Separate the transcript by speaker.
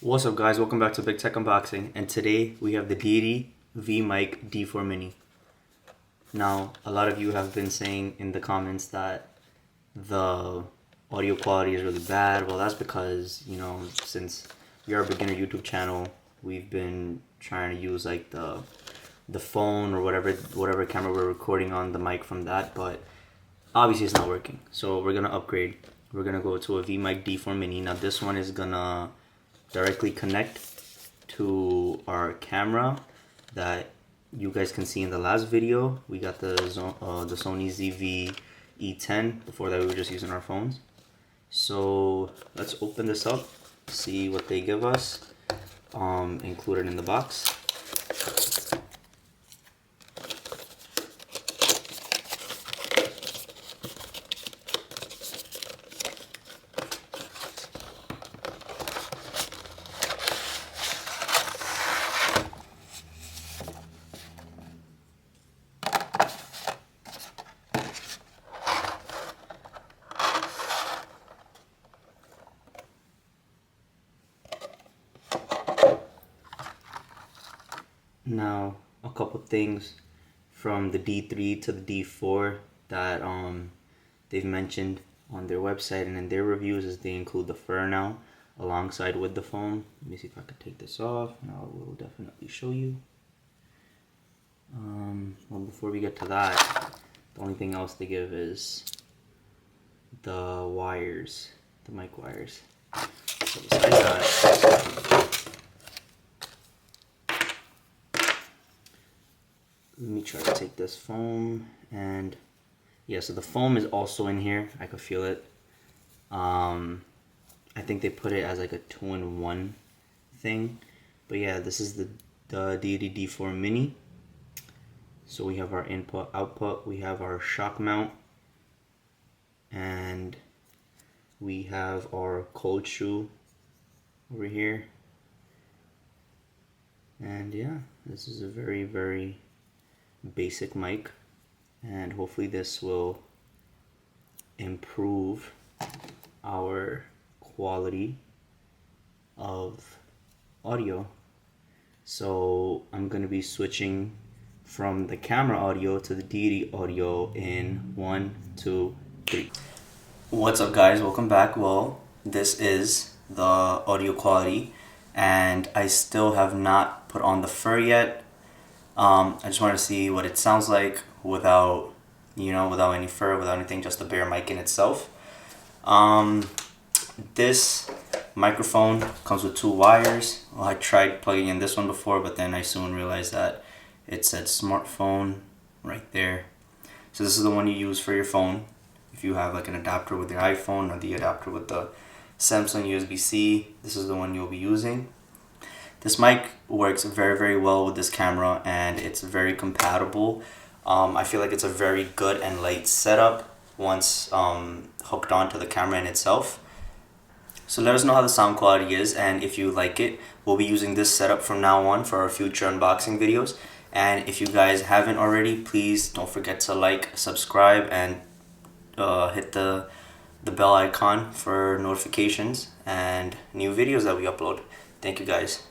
Speaker 1: What's up guys, welcome back to Big Tech Unboxing, and today we have the Deity V-Mic D4 Mini. Now, a lot of you have been saying in the comments that the audio quality is really bad. Well, that's because, since we are a beginner YouTube channel, we've been trying to use like the phone or whatever camera we're recording on, the mic from that, but obviously it's not working. So we're gonna upgrade. We're gonna go to a V-Mic D4 Mini. Now this one is gonna directly connect to our camera that you guys can see in the last video. We got the Sony ZV-E10. Before that we were just using our phones. So let's open this up, see what they give us included in the box. Now, a couple things from the D3 to the D4 that they've mentioned on their website and in their reviews is they include the fur now alongside with the phone. Let me see if I can take this off, and I will definitely show you. Well, before we get to that, the only thing else they give is the wires, the mic wires. So besides that, let me try to take this foam, and yeah, so the foam is also in here. I could feel it. I think they put it as like a 2-in-1 thing, but yeah, this is the Deity D4 Mini. So we have our input, output, we have our shock mount, and we have our cold shoe over here. And yeah, this is a very, very basic mic, and hopefully this will improve our quality of audio. So I'm going to be switching from the camera audio to the Deity audio in 1, 2, 3. What's up guys, welcome back. Well, this is the audio quality, and I still have not put on the fur yet. I just wanted to see what it sounds like without any fur, without anything, just the bare mic in itself. This microphone comes with 2 wires. Well, I tried plugging in this one before, but then I soon realized that it said smartphone right there. So this is the one you use for your phone. If you have like an adapter with your iPhone or the adapter with the Samsung USB-C, this is the one you'll be using. This mic works very, very well with this camera, and it's very compatible. I feel like it's a very good and light setup once hooked onto the camera in itself. So let us know how the sound quality is, and if you like it, we'll be using this setup from now on for our future unboxing videos. And if you guys haven't already, please don't forget to like, subscribe, and hit the bell icon for notifications and new videos that we upload. Thank you guys.